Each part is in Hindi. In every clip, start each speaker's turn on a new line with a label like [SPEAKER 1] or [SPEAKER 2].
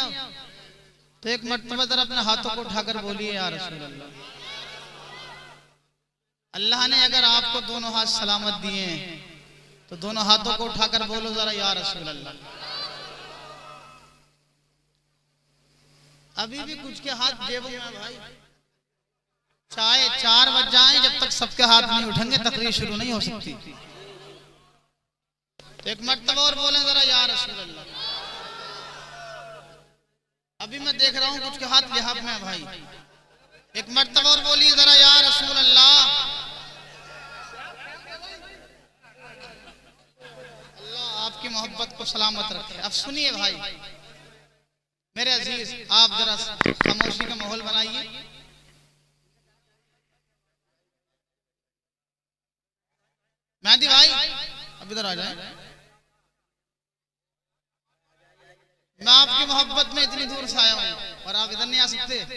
[SPEAKER 1] आप? तो एक मर्तबा जरा अपने हाथों को उठाकर बोलिए या रसूल अल्लाह। अल्लाह ने अगर आपको दोनों हाथ सलामत दिए हैं तो दोनों हाथों को उठाकर बोलो जरा या रसूल अल्लाह। अभी भी कुछ के हाथ जेबों में भाई, चाहे 4 बज जाए जब तक सबके हाथ नहीं उठेंगे तकरीर शुरू नहीं हो सकती। तो एक मर्तबा और बोले जरा या रसूल अल्लाह। अभी मैं देख रहा हूं कुछ के हाथ लिहाफ में भाई, एक मर्तबा और बोलिए जरा या रसूल अल्लाह। अल्लाह आपकी मोहब्बत को सलामत रखे। अब सुनिए भाई मेरे अजीज, आप जरा खामोशी का माहौल बनाइए। मेहदी भाई अब इधर आ जाए। मैं आपकी मोहब्बत में इतनी दूर से आया हूं और आप इधर नहीं आ सकते।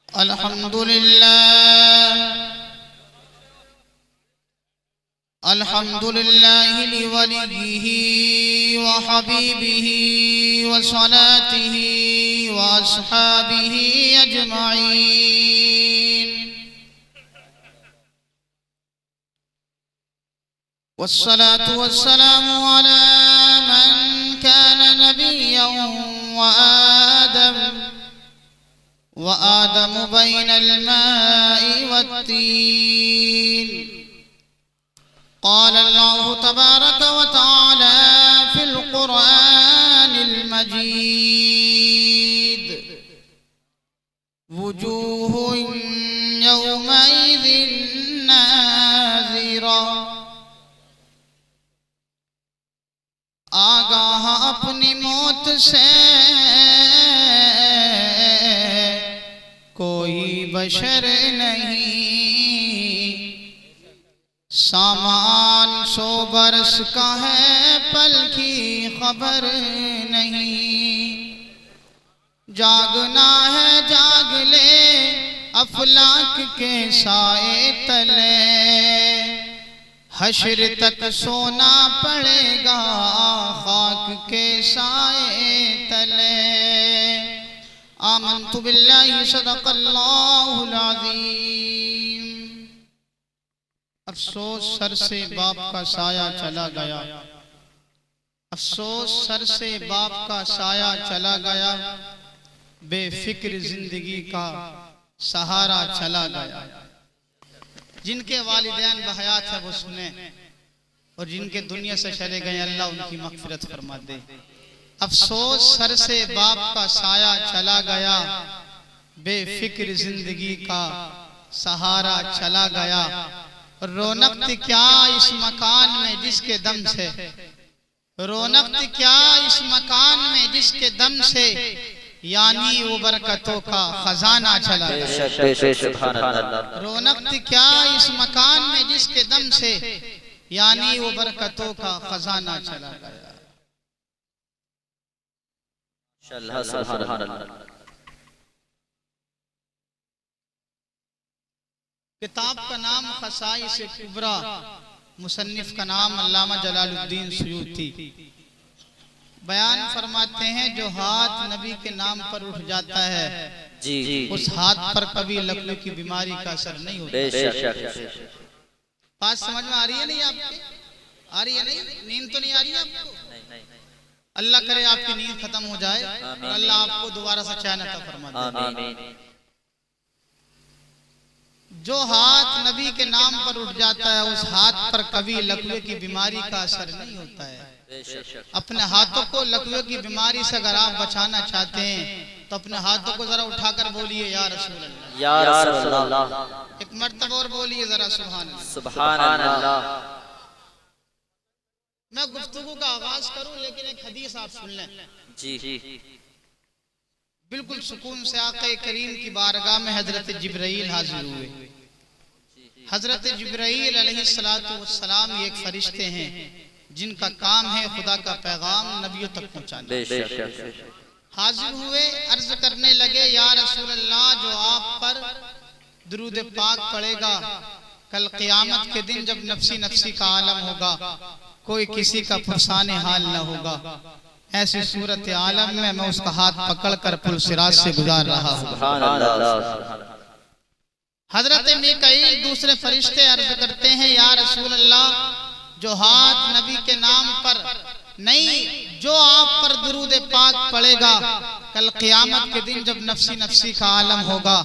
[SPEAKER 1] अल्हम्दुलिल्लाह अल्हम्दुलिल्लाहि लिवलिय्यिही व हबीबिही व सलातिही व अस्हाबिही अजमईन। वस्सलातु वस्सलामु अला मन कान नबिय्यन व आदम बैनल माई वत्तीन। क़ाल अल्लाहु तबारक व तआला फ़िल क़ुरआनिल मजीद वुजूहुन यौमइज़िन नाज़िरा। आगाह अपनी मौत से कोई बशर नहीं, सामान 100 बरस का है पल की खबर नहीं। जागना है जाग ले अफलाक के साए तले, हश्र तक सोना पड़ेगा खाक के साए तले। आमन्तु बिल्लाहि सदक़ल्लाहुल अज़ीम। अफसोस सर से बाप का साया चला गया, अफसोस सर से बाप का साया चला गया, बेफिक्र जिंदगी का सहारा चला गया। जिनके वालिदैन बहयात है वो सुने, और जिनके दुनिया से चले गए अल्लाह उनकी मग़फ़िरत फरमा दे। अफसोस सर से बाप का साया चला गया, बेफिक्र जिंदगी का सहारा चला गया। रौनक थी क्या इस मकान में जिसके दम से, रौनक थी क्या इस मकान में जिसके दम से, यानी वो बरकतों का खजाना चला गया। रौनक थी क्या इस मकान में जिसके दम से, यानी वो बरकतों का खजाना चला गया। किताब का नाम खसाइस कुबरा, मुसन्निफ का नाम अल्लामा जलालुद्दीन सुयूती। बयान फरमाते हैं जो हाथ नबी के नाम पर उठ जाता है जी, उस हाथ पर कभी लकवे की बीमारी का असर नहीं होता। बात समझ में आ रही है नहीं आपकी? आ रही है नहीं? नींद तो नहीं आ रही है आपको? अल्लाह करे आपकी नींद खत्म हो जाए और अल्लाह आपको दोबारा से चैन अता फरमा दे। जो हाथ नबी के नाम पर उठ जाता है उस हाथ पर कभी लकवे की बीमारी का असर नहीं होता है। अपने हाथों को लकवे की बीमारी से अगर आप बचाना चाहते हैं तो अपने हाथों को जरा उठाकर बोलिए या रसूल अल्लाह, या रसूल अल्लाह। एक मर्तबा और बोलिए जरा सुभान अल्लाह, सुभान अल्लाह। मैं गुफ्तगू का आगाज करूं लेकिन एक हदीस आप सुन लें जी। बिल्कुल सुकून से आक़े करीम की बारगाह में हजरत जिब्राइल हाजिर हुए। हजरत जिब्राइल अलैहिस्सलातु वस्सलाम एक फरिश्ते हैं जिनका काम है खुदा का पैगाम नबियों तक पहुंचाना। हाजिर हुए, अर्ज करने लगे, या रसूल अल्लाह, जो आप पर दुरूद पाक पड़ेगा, कल क़यामत के दिन जब नफ्सी नफ्सी का आलम होगा, कोई किसी का पुरसाने हाल न होगा, ऐसी सूरत आलम में मैं उसका हाथ पकड़कर पुल सिरात से गुजार रहा हूँ। हजरत मीकाईल दूसरे फरिश्ते अर्ज करते हैं, या रसूल अल्लाह, जो हाथ नबी के नाम पर नहीं, जो आप पर दुरूद पाक पड़ेगा, कल क़यामत के दिन जब नफ्सी नफ्सी का आलम होगा,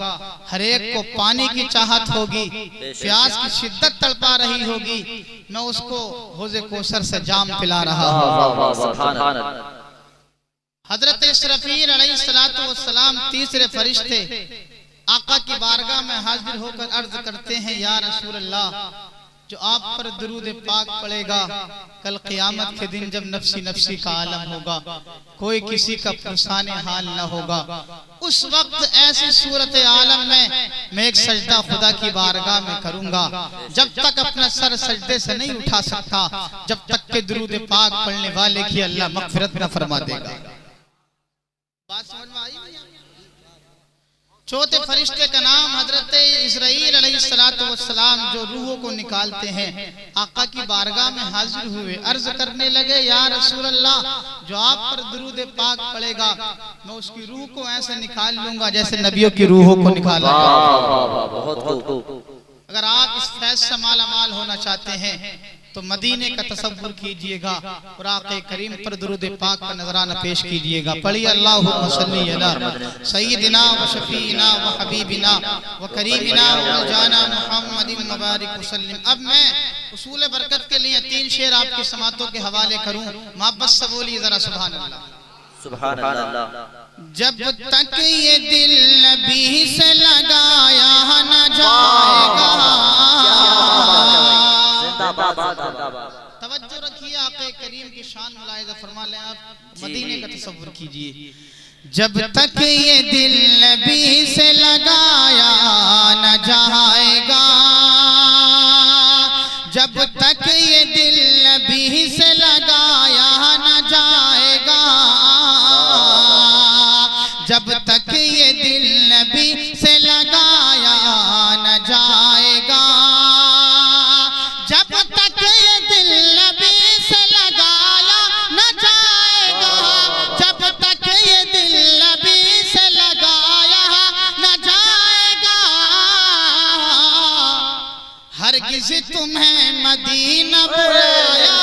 [SPEAKER 1] हर एक को पानी की चाहत होगी, प्यास की शिद्दत तड़पा रही होगी, मैं उसको हौज़े कौसर से जाम पिला रहा हूँ। हजरत इसराफील अलैहिस्सलातु वस्सलाम तीसरे फरिश्ते आका की बारगाह में हाजिर होकर अर्ज करते हैं, या रसूल अल्लाह, जो आप पर दुरूद पाक पड़ेगा, कल क़यामत के दिन जब नफ्सी नफ्सी का आलम होगा, कोई किसी का पुरसाने हाल न होगा, उस वक्त ऐसी सूरत आलम में मैं एक सजदा खुदा की बारगाह में करूंगा, जब तक अपना सर सजदे से नहीं उठा सकता, जब तक के दुरूद पाक पढ़ने वाले की अल्लाह मग़फ़िरत न फरमा देगा। बात समझ में आई? चौथे फरिश्ते का नाम हजरत इस्राईल अलैहिस्सलातु वस्सलाम, जो रूहों को निकालते हैं, आका की बारगाह में हाजिर हुए, अर्ज करने लगे, या रसूल अल्लाह, जो आप पर दुरूद पाक पड़ेगा, मैं उसकी रूह को ऐसे निकाल लूंगा जैसे नबियों की रूहों को निकाला। अगर आप इस फैज़ से मालामाल होना चाहते हैं तो मदीने का तसव्वुर कीजिएगा और आक़े करीम पर दुरूद पाक का नजराना पेश कीजिएगा। पढ़िए, अल्लाहुम्मा सल्ली अला सय्यिदिना व शफीना व हबीबिना व करीमिना व मौलाना मुहम्मदिन मुबारक वसल्लम। अब मैं उसूल बरकत के लिए 3 शेर आपकी समातों के हवाले करूं, मोहब्बत से बोलिए जरा सुभान अल्लाह। सुभान अल्लाह। जब तक ये दिल नबी से लगाया न जाएगा, तवज्जो रखिए, आक़े करीम की शान मुलाहिज़ा फरमा लें। आप मदीने का तसव्वुर कीजिए। जब तक ये दिल नबी से लगाया न जाएगा, जब तक ये दिल नबी से लगाया न जाएगा, जब तक ये दिल नबी से लगाया न जाएगा, जब तक ये दिल नबी से लगाया न जाएगा, जब तक ये दिल नबी से लगाया न जाएगा, हरगिज़ तुम्हें मदीना बुलाया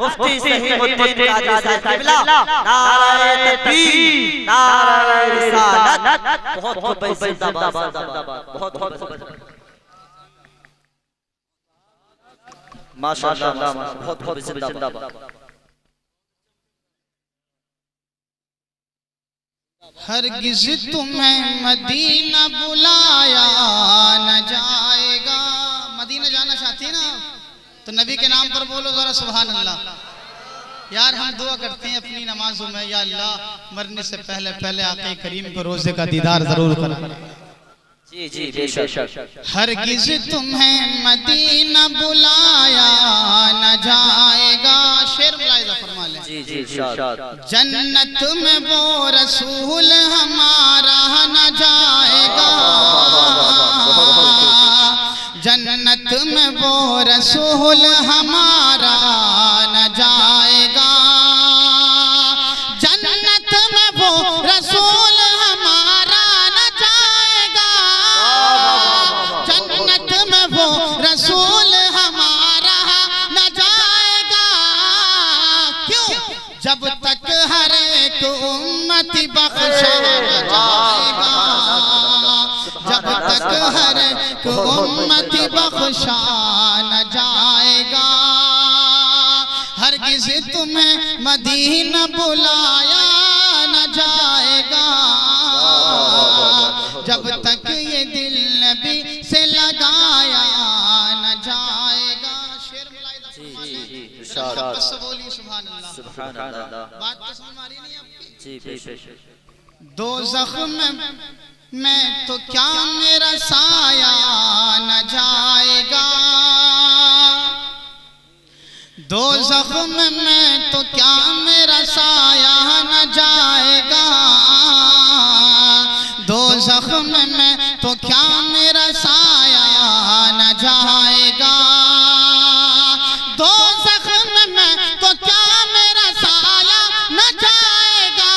[SPEAKER 1] मुफ्ती सहीहुद्दीन काजी साहब क़िबला, नारे तकबीर, नारे रिसालत, बहुत बहुत जिंदाबाद, बहुत बहुत माशाअल्लाह, बहुत बहुत जिंदाबाद। हरगिज़ तुम्हें मदीना बुलाया न जाएगा। मदीना जाना चाहती है ना, तो नबी के नाम पर बोलो जरा सुभान अल्लाह। यार हम दुआ करते हैं अपनी नमाजों में, या अल्लाह मरने से पहले पहले आक़े करीम को रोज़े का दीदार जरूर करा। जी जी बेशक। हरगिज़ तुम्हें मदीना बुलाया न जाएगा, शेर मुलाहिज़ा फरमा लें। जी जी इरशाद। जन्नत में वो रसूल हमारा न जाएगा, जन्नत में वो रसूल हमारा न जाएगा, जन्नत में वो रसूल हमारा न जाएगा, जन्नत में वो रसूल हमारा न जाएगा। क्यों? जब तक हर एक उम्मती बख्शा न जाएगा, जब तक हर एक उम्मती बख्शा न जाएगा, हरगिज़ तुम्हें मदीना बुलाया न जाएगा, जब तक ये दिल नबी से लगाया न जाएगा। शेर मोहब्बत से बोलिए सुभान अल्लाह।
[SPEAKER 2] सुभान अल्लाह।
[SPEAKER 1] बात तो समझ आ रही नहीं आपकी?
[SPEAKER 2] जी बेशक।
[SPEAKER 1] दोज़ख में तो क्या मेरा साया न जाएगा, दोज़ख में तो क्या मेरा साया न जाएगा, दोज़ख में तो क्या मेरा साया न जाएगा, दोज़ख में तो क्या मेरा साया न जाएगा,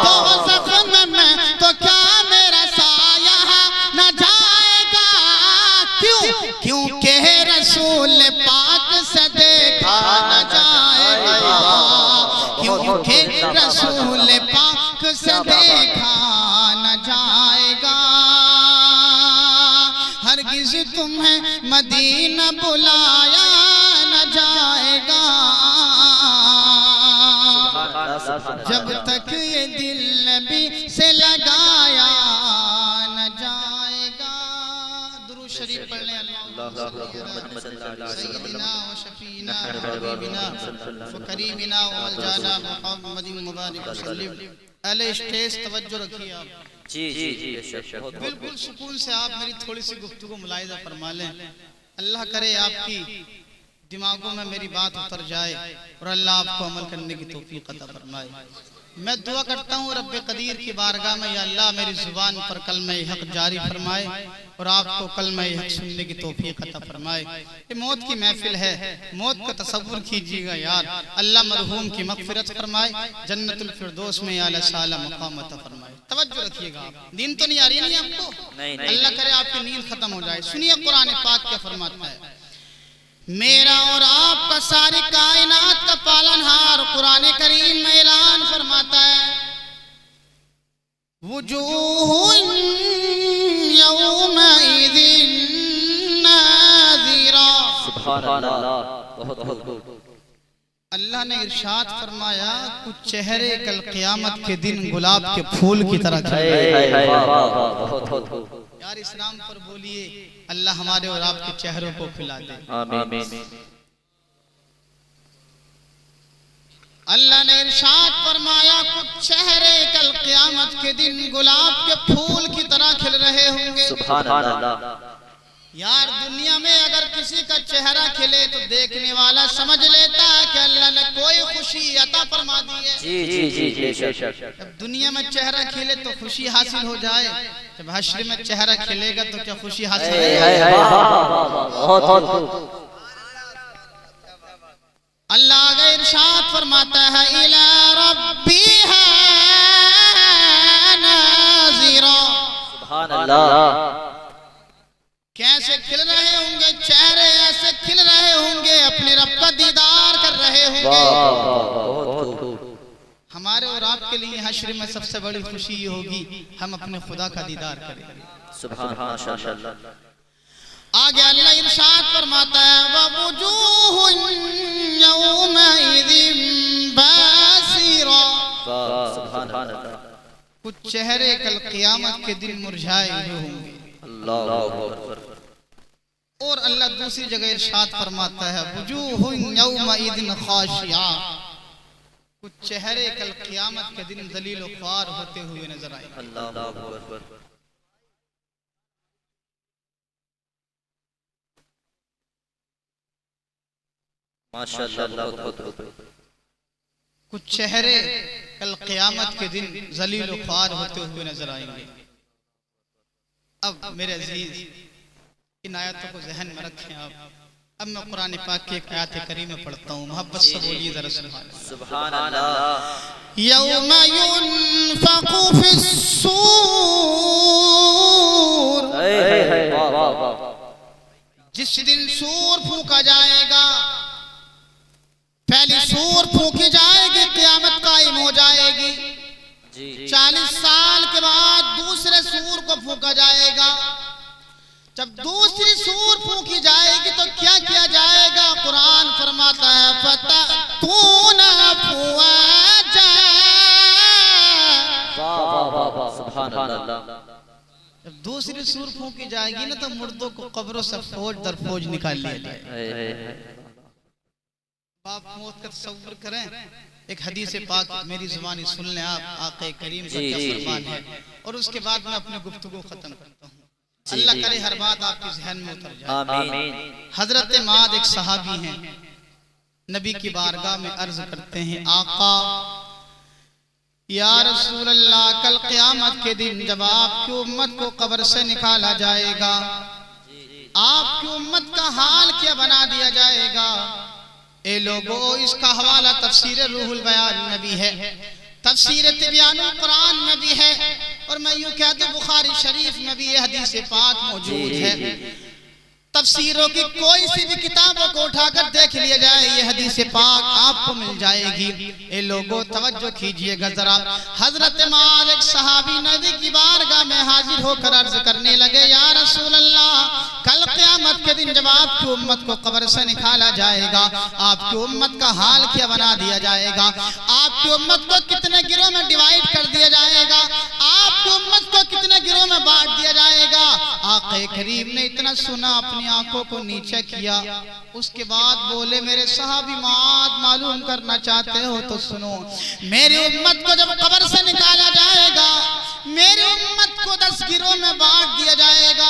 [SPEAKER 1] दोज़ख में तो क्या मेरा साया न जाएगा। क्यों? क्योंकि रसूल पाक से देखा न जाएगा, क्योंकि रसूल पाक से देखा न जाएगा। हरगिज़ तुम्हें मदीना बुलाया न जाएगा, जब तक ये दिल नबी से लगाया न जाएगा। दुरूद शरीफ पढ़ लें। सय्यदना व शफीना व हबीबना व करीमिना व मलजाना मुहम्मदिन मुबारक वसल्लम। अहले स्टेज तवज्जो रखिए आप।
[SPEAKER 2] जी जी जी
[SPEAKER 1] बिल्कुल सुकून से आप मेरी थोड़ी सी गुफ्तगू मुलाहिजा फरमा लें। अल्लाह करे आपकी दिमागों में मेरी बात उतर जाए और अल्लाह आपको अमल करने की तौफीक अता फरमाए। मैं दुआ करता हूँ रब्बे कदीर की बारगाह में, या अल्लाह मेरी जुबान पर कलमे हक जारी फरमाए और आपको कलमे हक सुनने की तौफीक अता फरमाए। ये मौत की महफिल है, मौत का तसव्वुर कीजिएगा यार। अल्लाह मरहूम की मगफिरत फरमाए, जन्नतुल फिरदौस में आला साला मकाम अता फरमाए। तवज्जो रखिएगा आप। नींद तो नहीं आ रही है नहीं आपको? अल्लाह करे आपकी नींद खत्म हो जाए। सुनिए कुरान पाक क्या फरमाता है। मेरा और आपका सारी कायनात का पालनहार कुरान करीम में ऐलान फरमाता है, वुजूहुन यौमइज़िन नाज़िरा।
[SPEAKER 2] सुभान अल्लाह। बहुत बहुत
[SPEAKER 1] अल्लाह ने इरशाद फरमाया, कुछ चेहरे कल क़यामत के दिन गुलाब के फूल की तरह खिलेंगे। यार इस्लाम पर बोलिए, अल्लाह हमारे और आपके चेहरों को खिला दे।
[SPEAKER 2] आमीन।
[SPEAKER 1] अल्लाह ने इरशाद फरमाया, कुछ चेहरे कल क़यामत के दिन गुलाब के फूल की तरह खिल रहे होंगे।
[SPEAKER 2] सुभान अल्लाह।
[SPEAKER 1] यार दुनिया में अगर किसी का चेहरा खिले तो देखने वाला समझ लेता है कि अल्लाह ने कोई खुशी अता फरमा दी है।
[SPEAKER 2] जी जी जी बेशक।
[SPEAKER 1] जब दुनिया में चेहरा खिले तो खुशी हासिल हो जाए, जब हश्र में चेहरा खिलेगा तो क्या खुशी हासिल है? अल्लाह का इरशाद फरमाता है, इला रब्बिहा नाज़िरा।
[SPEAKER 2] सुभान अल्लाह।
[SPEAKER 1] कैसे खिल रहे होंगे चेहरे, ऐसे खिल रहे होंगे, अपने रब का दीदार कर रहे होंगे। हमारे और आपके लिए हश्र में सबसे बड़ी खुशी ये होगी, हम अपने खुदा का दीदार करेंगे।
[SPEAKER 2] सुभान अल्लाह।
[SPEAKER 1] आगे अल्लाह इरशाद फरमाता है, ववुजूहुन यौमइज़िन बासिरा।
[SPEAKER 2] सुभान अल्लाह।
[SPEAKER 1] कुछ चेहरे कल क़यामत के दिन मुरझाए हुए होंगे। और अल्लाह दूसरी जगह इरशाद फरमाता है, वुजूहुन यौमइज़िन खाशिया। कुछ चेहरे कल क़यामत के दिन ज़लील व ख्वार होते हुए नजर आएंगे।
[SPEAKER 2] अल्लाहु अकबर। माशाअल्लाह।
[SPEAKER 1] कुछ चेहरे कल क़यामत के दिन ज़लील व ख्वार होते हुए नजर आएंगे। अब मेरे अजीज इन आयतों को ज़हन में रखें आप। अब मैं कुरान पाक की एक आयत करीम पढ़ता हूँ, मोहब्बत से बोलिए जरा
[SPEAKER 2] सुभान अल्लाह।
[SPEAKER 1] यौमा युनफ़क़ु फ़िस्सूर। जिस दिन सूर फूंका जाएगा, पहली सूर फूंकी जाएगी, क़यामत कायम हो जाएगी। 40 साल के बाद दूसरे सूर को फूंका जाएगा। जब दूसरी सूर फूंकी जाएगी तो क्या किया जाएगा? कुरान फरमाता है, फतूना अफ़वाजा।
[SPEAKER 2] सुभान अल्लाह।
[SPEAKER 1] जब दूसरी सूर फूंकी जाएगी ना तो मुर्दों को कब्रों से फौज दर फौज निकाल लिया जाएगा। आप मौत का तसव्वुर करें। एक हदीस पाक मेरी जुबानी सुन लें आप, आक़े करीम का क्या फरमान है, और उसके बाद मैं अपनी गुफ्तगू खत्म करता हूँ। अल्लाह करे हर बात आपके ज़हन में उतर जाए।
[SPEAKER 2] आमीन।
[SPEAKER 1] हजरत माद एक सहाबी हैं, नबी की बारगाह में अर्ज करते हैं, आका या रसूल अल्लाह, कल क़यामत के दिन जब आपकी उम्मत को कब्र से निकाला जाएगा, आपकी उम्मत का हाल क्या बना दिया जाएगा। ए लोगों, इसका हवाला तफसीर रूहुल बयान में भी है, तफसीर तिब्यानुल कुरान में भी है, और मैं यूं कहता हूं बुखारी शरीफ में भी ये हदीस पाक मौजूद है। तफसीरों की कोई सी भी किताबों को उठाकर देख लिया जाए, ये हदीस पाक आपको मिल जाएगी। ए लोगों, तवज्जो कीजिएगा जरा। हजरत माद एक सहाबी नबी की बारगाह में हाजिर होकर अर्ज करने लगे, या रसूल अल्लाह, कल क़यामत के दिन जब आपकी उम्मत को कब्र से निकाला जाएगा, आपकी उम्मत का हाल क्या बना दिया जाएगा, आपकी उम्मत को कितने गिरोह में डिवाइड कर दिया जाएगा, आपकी उम्मत को कितने गिरोह में बांट दिया जाएगा। आक़े करीम ने इतना सुना, अपनी आंखों को नीचे किया, उसके बाद बोले, मेरे सहाबी माद, मालूम करना चाहते हो तो सुनो, मेरी उम्मत को जब कब्र से निकाला जाएगा, मेरी उम्मत को 10 गिरोह में बांट दिया जाएगा।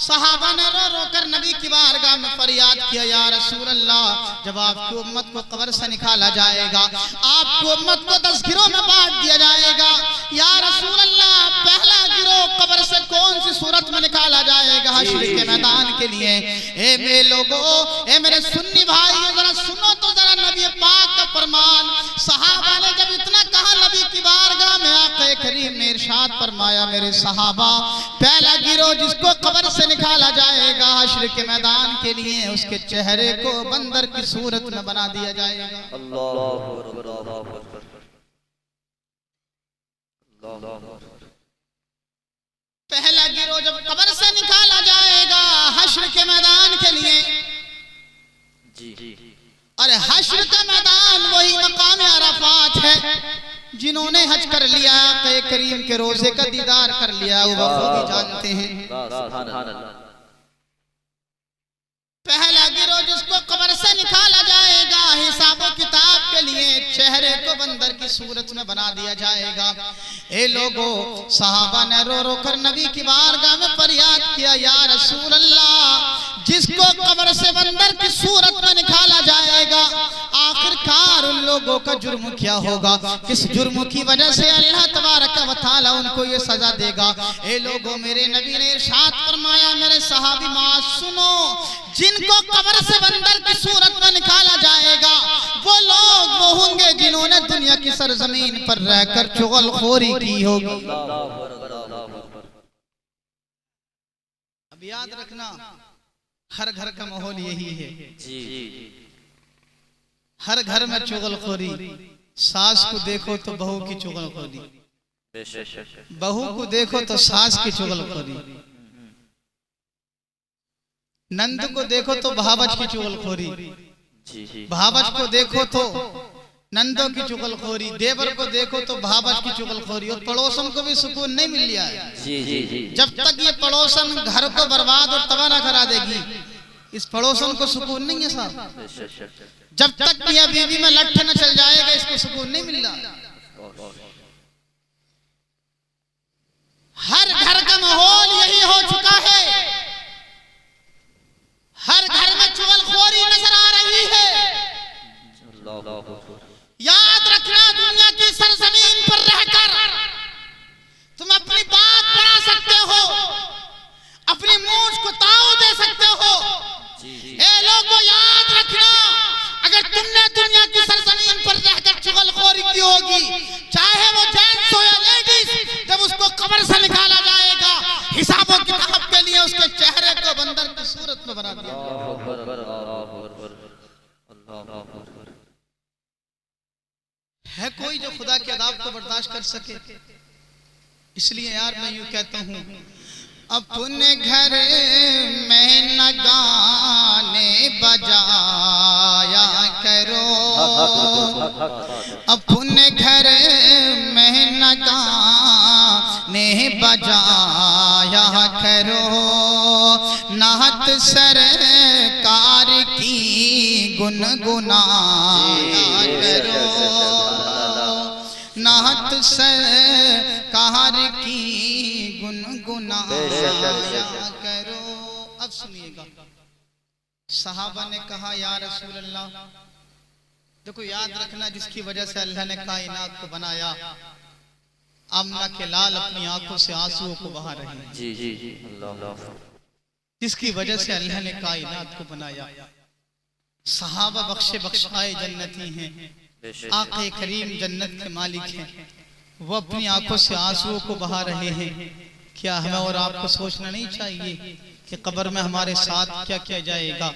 [SPEAKER 1] सहाबा ने रो रो कर नबी की बारगाह में फरियाद किया, या रसूल अल्लाह, जब आपकी उम्मत को कब्र से निकाला जाएगा, आपकी उम्मत को 10 गिरोह में बांट दिया जाएगा, या रसूल अल्लाह, पहला गिरोह कब्र से कौन सी सूरत में निकाला जाएगा, हश्र के मैदान के लिए। ए मेरे लोगों, ए मेरे सुन्नी भाई, जरा सुनो तो जरा नबी पाक का फरमान। सहाबा ने जब इतना कहा, नबी की बारगाह में आक़े करीम ने इरशाद फरमाया, मेरे सहाबा, पहला गिरोह जिसको कब्र से निकाला जाएगा हश्र के मैदान के लिए, उसके चेहरे को बंदर की सूरत में बना दिया जाएगा।
[SPEAKER 2] अल्लाहु अकबर, अल्लाहु अकबर, अल्लाहु अकबर।
[SPEAKER 1] पहला गिरोह जब कब्र से निकाला जाएगा हश्र के मैदान के लिए,
[SPEAKER 2] जी,
[SPEAKER 1] अरे हश्र का मैदान वही मकाम अराफात है, जिन्होंने हज कर लिया, आक़े करीम के रोजे का दीदार कर लिया, वो बखूबी जानते हैं। पहला गिरोह जिसको कब्र से निकाला जाएगा, हिसाबो किताब के लिए चेहरे को बंदर की सूरत में बना दिया जाएगा। ए लोगों, सहाबा ने रो रो कर नबी की बारगाह में फरियाद किया, या रसूल अल्लाह, जिसको कब्र से बंदर की सूरत में निकाला जाएगा, आखिरकार उन लोगों का जुर्म क्या होगा, किस जुर्म की वजह से अल्लाह तबारक व तआला उनको ये सजा देगा। ए लोगों, मेरे नबी ने इरशाद फरमाया, मेरे सहाबी मां सुनो, जिनको कब्र से बंदर की सूरत में निकाला जाएगा, वो लोग वो होंगे जिन्होंने दुनिया की सरजमीन पर रहकर चुगलखोरी की होगी। अब याद रखना, हर घर का माहौल यही है।
[SPEAKER 2] जी,
[SPEAKER 1] हर घर में चुगलखोरी, सास को देखो तो बहू की चुगलखोरी, बहू को देखो तो सास की चुगलखोरी, नंद को देखो तो भावज की चुगलखोरी, भावज को देखो तो नंदों की चुगलखोरी, देवर को देखो तो भावज की चुगलखोरी, और पड़ोसन को भी सुकून नहीं मिल रहा है। जब तक ये पड़ोसन घर को बर्बाद और तबाह ना करा देगी, इस पड़ोसन को सुकून नहीं है साहब। जब तक मियां बीवी में लट्ठे न चल जाएगा, इसको सुकून नहीं मिल रहा। हर घर का माहौल यही हो चुका है, हर घर में चुगलखोरी नजर आ रही है। याद रखना, दुनिया की सरजमीन पर रहकर तुम अपनी बात बढ़ा सकते हो, अपनी मूंछ को ताव दे सकते हो। ए लोगों, याद रखना, अगर तुमने दुनिया की सरजमीन पर रहकर चुगलखोरी की होगी, चाहे वो जेंट्स हो या लेडीज, जब उसको कब्र से निकाला जाएगा, हिसाबों किताब के लिए उसके चेहरे को बंदर की सूरत में बना दिया। है कोई जो खुदा के अज़ाब को बर्दाश्त कर सके? इसलिए यार मैं यूं कहता हूं, अपने घर में न गाने बजाया करो, अपने घर में न गाने बजाया करो, नात सरकार की गुनगुनाया करो, नाहत सरकार की गुनगुनाया करो। अब सुनिएगा, सहाबा ने कहा या रसूल अल्लाह, देखो याद रखना जिसकी वजह से अल्लाह ने कायनात को बनाया, आमना के लाल अपनी आंखों से आंसुओं को बहा रहे हैं।
[SPEAKER 2] जी जी जी अल्लाह।
[SPEAKER 1] जिसकी वजह से अल्लाह ने कायनात को बनाया। सहाबा बख्शे बख्शाए जन्नती हैं, आक़े करीम जन्नत के मालिक हैं, वो अपनी आंखों से आंसुओं को बहा रहे हैं। क्या हमें और आपको सोचना नहीं चाहिए कि कब्र में हमारे साथ क्या किया जाएगा?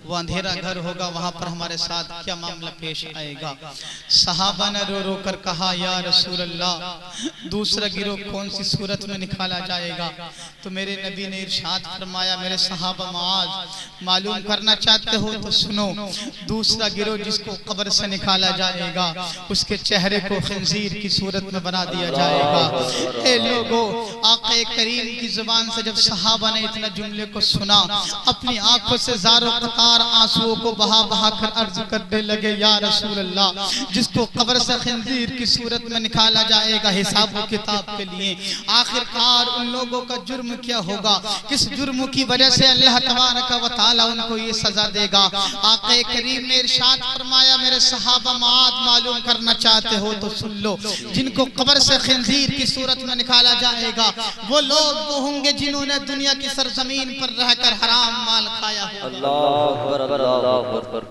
[SPEAKER 1] वो अंधेरा घर होगा, वहां पर हमारे साथ क्या मामला पेश आएगा? सहाबा ने रो रो कर कहा या रसूल अल्लाह, दूसरा गिरोह कौन सी सूरत में निकाला जाएगा? तो मेरे नबी ने इरशाद फरमाया, मेरे सहाबा मुआज़, मालूम करना चाहते हो तो सुनो, दूसरा गिरोह जिसको कब्र से निकाला जाएगा, उसके चेहरे को खंजीर की सूरत में बना दिया जाएगा। ए लोगो, आक़े करीम की जुबान से जब सहाबा ने इतना जुमले को सुना, अपनी आंखों से ज़ारो कतार आंसुओं को बहा बहा कर अर्ज करने लगे, या रसूल अल्लाह, जिसको कब्र से खंजीर की सूरत में निकाला जाएगा हिसाब व किताब के लिए, आखिरकार उन लोगों का जुर्म क्या होगा? किस जुर्म की वजह से अल्लाह तबारक व तआला उनको ये सजा देगा? आक़े करीम ने इरशाद फरमाया, मेरे सहाबा मुआज़, मालूम करना चाहते हो तो सुन लो, जिनको कब्र से खंजीर की सूरत में निकाला जाएगा, वो लोग वो होंगे जिन्होंने दुनिया की सरजमीन पर रहकर हराम माल खाया हो।
[SPEAKER 2] अल्लाहु अकबर, अल्लाहु अकबर,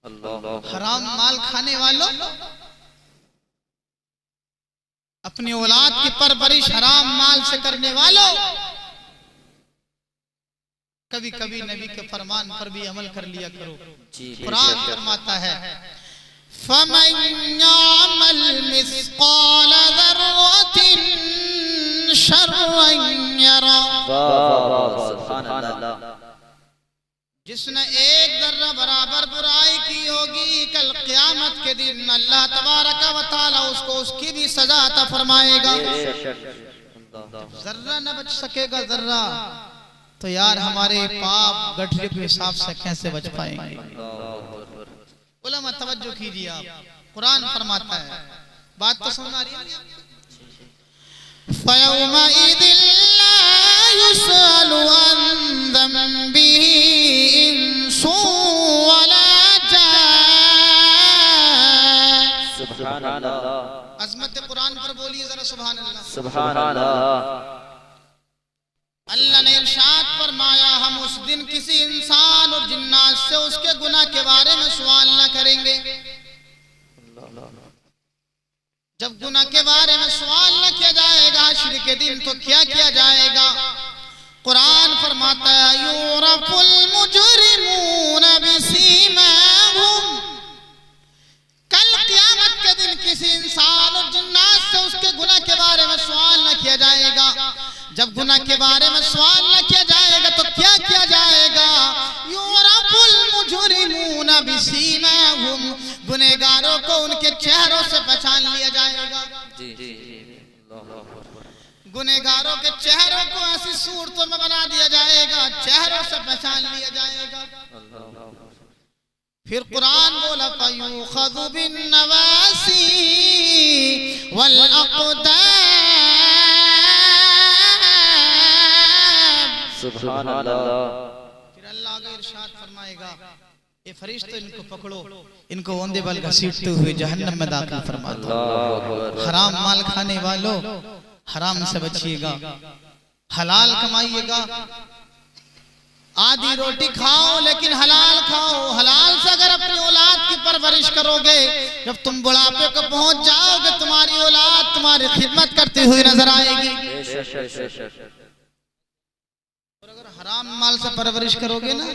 [SPEAKER 2] अल्लाह।
[SPEAKER 1] हराम माल खाने वालों, अपनी औलाद की परवरिश हराम माल से करने वालों, कभी कभी नबी के फरमान पर भी अमल कर लिया करो। कुरान फरमाता है, फमन यामल मिस्काल ज़र्रतिन शर्रन यरा, जिसने एक जर्रा बराबर बुराई की होगी, कल क़यामत के दिन अल्लाह तबारक व तआला उसको उसकी भी सजा अता फरमाएगा। जर्रा न बच सकेगा जर्रा, तो यार हमारे पाप गठरी के हिसाब से कैसे बच पाएंगे? उलमा तवज्जो कीजिए, आप कुरान फरमाता है, बात तो समझ आ रही है? फयौमइज़िन ला युसअलु अन ज़म्बिही इंसुन वला जान।
[SPEAKER 2] सुभान अल्लाह।
[SPEAKER 1] अज़मत कुरान पर बोलिए जरा सुभान अल्लाह।
[SPEAKER 2] सुभान अल्लाह।
[SPEAKER 1] अल्लाह ने इरशाद फरमाया, हम उस दिन किसी इंसान और जिन्नात से उसके गुनाह के बारे में सवाल न करेंगे। जब गुनाह के बारे में सवाल न किया जाएगा हश्र के दिन, तो क्या किया जाएगा? कुरान फरमाता है, युरफुल मुजरिमून बिसीमाहुम, कल क़यामत के दिन किसी इंसान और जिन्नात से उसके गुनाह के बारे में सवाल न किया जाएगा। जब गुनाह के बारे में सवाल न किया जाएगा तो क्या किया जाएगा? युरफुल मुजरिमून बिसीमाहुम, गुनहगारों को उनके चेहरों से पहचान लिया जाएगा।
[SPEAKER 2] जी जी,
[SPEAKER 1] गुनहगारों के चेहरों को ऐसी सूरतों में बना दिया जाएगा, चेहरों से पहचान लिया जाएगा। फिर कुरान बोला, फयुखज़ु बिन्नवासी वल अक़दाम।
[SPEAKER 2] सुभान अल्लाह।
[SPEAKER 1] फिर अल्लाह आगे इरशाद फरमाएगा, ये फरिश्ते इनको पकड़ो, इनको औंधे बल घसीटते हुए जहन्नम में दाखिल फरमा दो। हराम माल खाने वालों, हराम से बचिएगा, हलाल कमाइएगा। आधी रोटी खाओ लेकिन हलाल खाओ। हलाल से अगर अपनी औलाद की परवरिश करोगे, जब तुम बुढ़ापे को पहुंच जाओगे, तुम्हारी औलाद तुम्हारी खिदमत करती हुई नजर आएगी। और अगर हराम माल से परवरिश करोगे ना,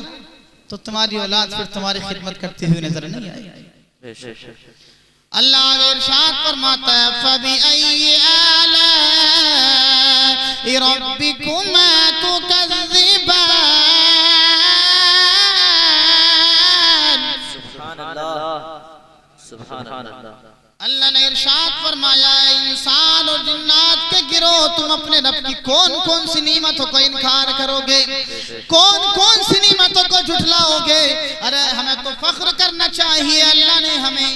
[SPEAKER 1] तो तुम्हारी औलाद फिर तुम्हारी खिदमत करती हुई नजर नहीं आएगी। अल्लाह इरशाद फरमाता है, फबिअय्यि आलाइ रब्बिकुमा तुकज़्ज़िबान।
[SPEAKER 2] सुभान अल्लाह। सुभान अल्लाह।
[SPEAKER 1] अल्लाह ने इरशाद फरमाया, इंसान और जिन्नात के गिरोह, तुम अपने रब की कौन कौन सी नियमतों को इनकार करोगे? कौन कौन सी नियमतों को को झुठलाओगे। अरे हमें तो फख्र करना चाहिए, अल्लाह ने हमें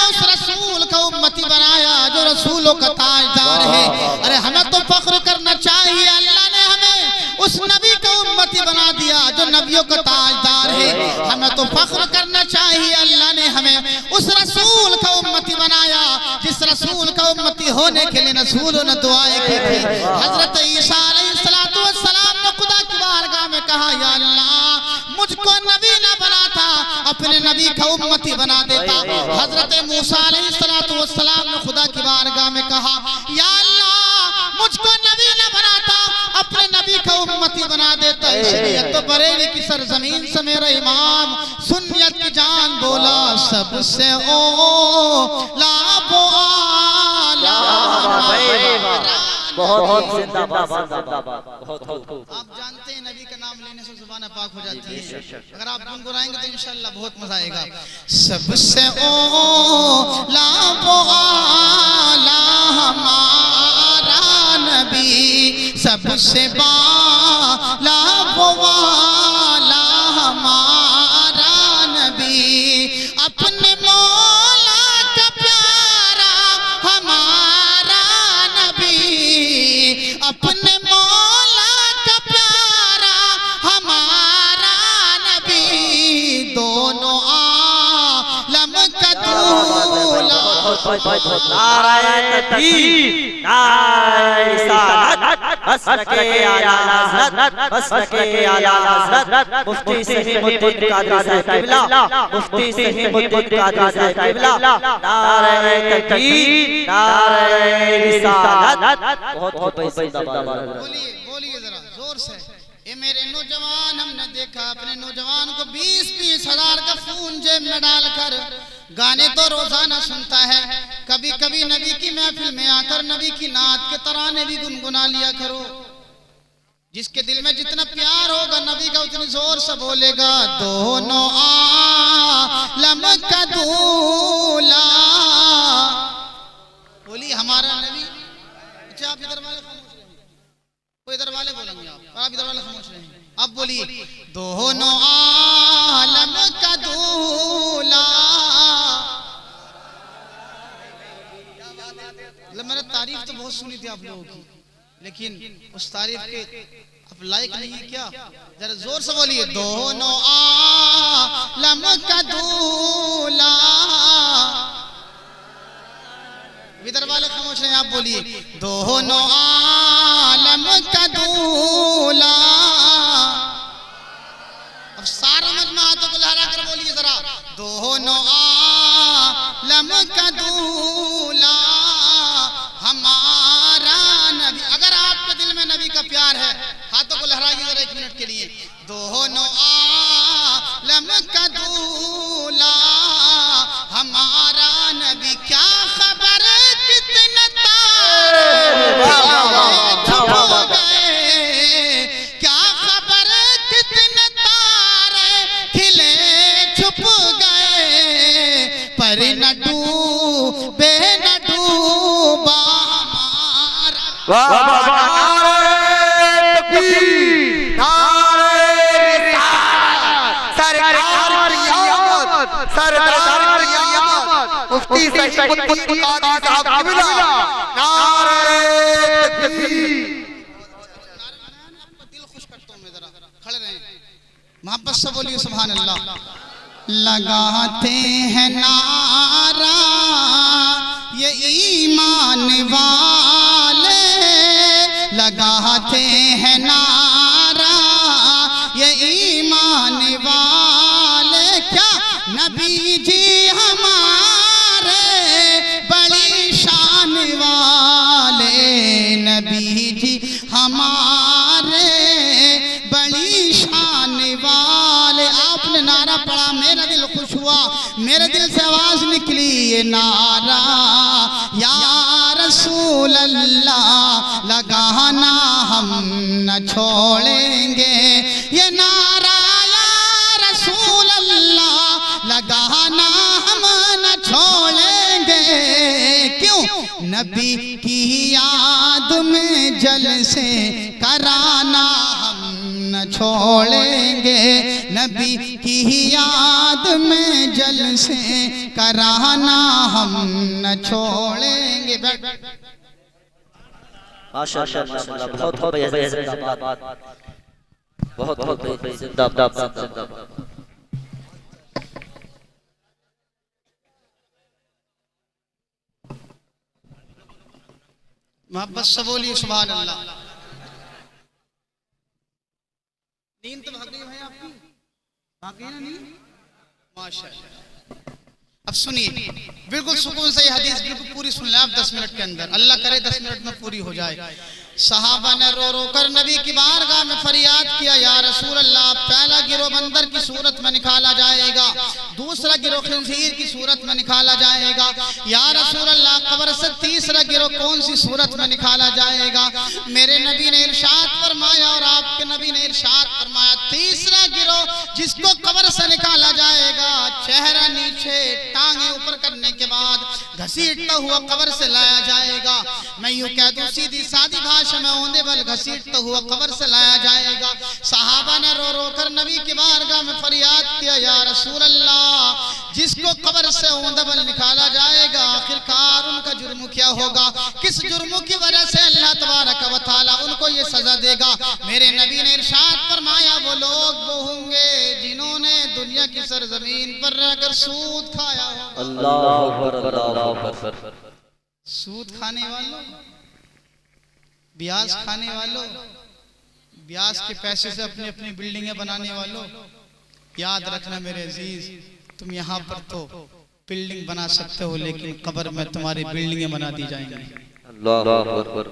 [SPEAKER 1] उस रसूल का उम्मती बनाया जो रसूलों का ताजदार है। अरे हमें तो फख्र करना चाहिए, अल्लाह ने हमें उस नबी का उम्मती बना दिया जो नबियों का ताजदार है। हमें तो फख्र करना चाहिए, अल्लाह ने हमें उस रसूल का उम्मती बनाया जिस रसूल का उम्मती होने के लिए रसूलों ने दुआएं की थी। हजरत ईसा अलैहिस्सलातु वस्सलाम ने खुदा की बारगाह में कहा, या अल्लाह मुझको नबी ना बनाता, अपने नबी का उम्मती बना देता। हजरत मूसा अलैहिस्सलातु वस्सलाम ने खुदा की बारगाह में कहा, या अल्लाह मुझको नबी ना बनाता, अपने नबी का उम्मती बना देता। इसलिए तो बरेली की सरजमीन से मेरा इमाम सुन्नियत की जान बोला, सबसे ओ लाबो आला।
[SPEAKER 2] बहुत जिंदाबाद जिंदाबाद।
[SPEAKER 1] आप जानते हैं नबी का नाम लेने से जुबान पाक हो जाती है। अगर आप गुनगुनाएंगे तो इंशाल्लाह बहुत मजा आएगा। सबसे ओ लाबो आला हमारा नबी, सबसे बाला वाला हमारा नबी, अपने मौला का प्यारा हमारा नबी, अपने मौला का प्यारा हमारा नबी, दोनों आलम का दूल्हा।
[SPEAKER 2] नारायण तकबीर, नारायण रिसालत, मसलके आला हज़रत, मसलके आला हज़रत मुफ्ती सहीमुद्दीन कादरी साहब क़िबला, मुफ्ती सहीमुद्दीन कादरी साहब क़िबला। नारायण तकबीर, नारायण रिसालत। बहुत जिंदाबाद।
[SPEAKER 1] बोलिए जरा जोर से। ये मेरे नौजवान, हमने देखा अपने नौजवान को 20-20 हजार का खून जेब में डालकर गाने तो रोजाना सुनता है। कभी कभी नबी की महफिल में आकर नबी की नात के तराने भी गुनगुना लिया करो। जिसके दिल में जितना प्यार होगा नबी का उतनी जोर से बोलेगा, दोनों आलम का दूल्हा। बोलिए हमारा नबी। अच्छा आप इधर वाले खामोश रहे, वो इधर वाले बोलेंगे आप, और आप इधर वाले खामोश रहे। अब बोलिए, दोनों आलम का दूल्हा। मैंने तारीफ तो बहुत सुनी थी आप लोगों की, लेकिन उस तारीफ के आप लायक नहीं है क्या? जरा जोर से बोलिए, दोनों आलम का दूल्हा। इधर वाले खामोश हैं, आप बोलिए, दोनों आलम का दूल्हा। अब सारा मजमा हाथों को लहरा कर बोलिए जरा, दोनों आलम का दूल्हा हमारा नबी। अगर आपके दिल में नबी का प्यार है हाथों को लहराइए जरा 1 मिनट के लिए। दोनों आलम का दूल्हा हमारा नबी। क्या खबर कितने तारे छुप गए, क्या खबर कितने तारे खिले छुप गए, पर न डूबे न डूबा
[SPEAKER 3] मुफ्ती सहीमुद्दीन कादरी साहब क़िबला। नारायण तकबीर।
[SPEAKER 1] दिल खुश करता हूं मैं, जरा खड़े रहें, मोहब्बत से बोलिए सुभान अल्लाह। लगाते हैं नारा ये ईमान वाले, लगाते हैं नारा ये ईमान वाले। क्या नबी जी हमारे बड़ी शान वाले, नबी जी हमारे बड़ी शान वाले। आपने नारा पढ़ा, मेरा दिल खुश हुआ, मेरे दिल से आवाज निकली ये नारा, या रसूल अल्लाह लगाना हम न छोड़ेंगे। ये नारा या रसूल अल्लाह लगाना हम न छोड़ेंगे। क्यों? नबी की याद में जलसे कराना हम न छोड़ेंगे, नबी की याद में जलसे कराना हम न छोड़ेंगे।
[SPEAKER 2] माशाअल्लाह माशाअल्लाह, बहुत बहुत जिंदाबाद, बहुत बहुत जिंदाबाद।
[SPEAKER 1] मोहब्बत से बोलिए सुभान अल्लाह। नींद तो भाग गई भाई आपकी, भाग गई ना नींद, माशाअल्लाह। अब सुनिए, बिल्कुल सुकून से ये हदीस बिल्कुल पूरी सुन लें आप 10 मिनट के अंदर, अल्लाह करे 10 मिनट में पूरी हो जाए। सहाबा ने रो रो कर नबी की बारगाह में फरियाद किया, या रसूल अल्लाह, पहला गिरोह बंदर की सूरत में निकाला जाएगा, दूसरा गिरोह खंजीर की सूरत में निकाला जाएगा। या रसूल अल्लाह, कब्र से तीसरा गिरोह कौन सी सूरत में निकाला जाएगा? मेरे नबी ने इरशाद फरमाया और आपके नबी ने इरशाद फरमाया, तीसरा गिरोह जिसको कब्र से निकाला जाएगा, चेहरा नीचे टांगे ऊपर करने के बाद घसीटता हुआ कब्र से लाया जाएगा। मैं यूं कह दूं सीधी सादी भाषा में, औंधे बल घसीटता हुआ कब्र से लाया जाएगा। सहाबा ने रो रो कर नबी की बारगाह में फरियाद किया, या रसूल अल्लाह, जिसको कब्र से औंधे बल निकाला जाएगा, आखिरकार उनका जुर्म क्या होगा? किस जुर्म की वजह से अल्लाह तबारक व तआला उनको ये सजा देगा? मेरे नबी ने इरशाद फरमाया, वो लोग वो होंगे जिन्होंने दुनिया की सरजमीन पर रहकर सूद खाया होगा।
[SPEAKER 2] अल्लाहु अकबर, अल्लाहु अकबर।
[SPEAKER 1] सूद खाने वालों, ब्याज खाने वालों, ब्याज के पैसे से अपनी अपनी बिल्डिंगें बनाने वालों, याद रखना मेरे अजीज, तुम यहाँ पर तो बिल्डिंग बना सकते हो, लेकिन कब्र में तुम्हारी बिल्डिंगें बना दी जाएंगी।
[SPEAKER 2] अल्लाहु अकबर।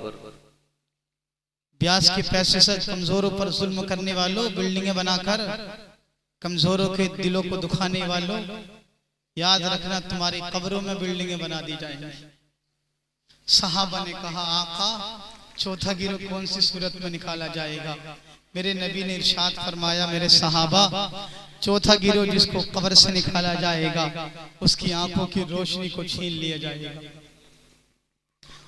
[SPEAKER 1] ब्याज के पैसे से कमजोरों पर जुल्म करने वालों, बिल्डिंगें बनाकर कमजोरों के दिलों को दुखाने वालों, याद रखना तुम्हारी कब्रों में बिल्डिंगें बना दी जाएंगी। सहाबा ने कहा, आका, चौथा गिरोह कौन सी सूरत में निकाला जाएगा? मेरे नबी ने इरशाद फरमाया, मेरे सहाबा, चौथा गिरोह जिसको कब्र से निकाला जाएगा, उसकी आंखों की रोशनी को छीन लिया जाएगा,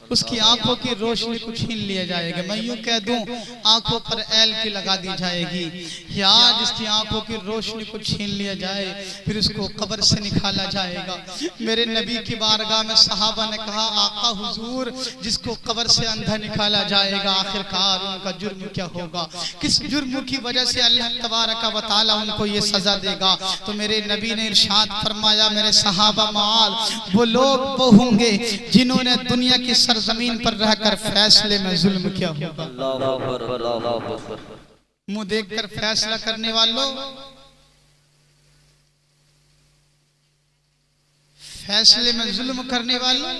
[SPEAKER 1] उसकी आंखों की रोशनी को छीन लिया जाएगा। मैं यूं कह दूं, आंखों पर एल की लगा दी जाएगी, या जिसकी आंखों की रोशनी को छीन लिया जाए, फिर उसको कब्र से निकाला जाएगा। मेरे नबी की बारगाह में सहाबा ने कहा, आका हुजूर, जिसको कब्र से अंधा निकाला जाएगा, आखिरकार उनका जुर्म क्या होगा? किस जुर्म की वजह से अल्लाह तबारक व तआला उनको ये सजा देगा? तो मेरे नबी ने इरशाद फरमाया, मेरे सहाबा माल, वो लोग वो होंगे जिन्होंने दुनिया की जमीन पर रहकर फैसले में जुल्म किया होगा। मुंह देखकर फैसला करने वालों, फैसले में जुल्म करने वालों,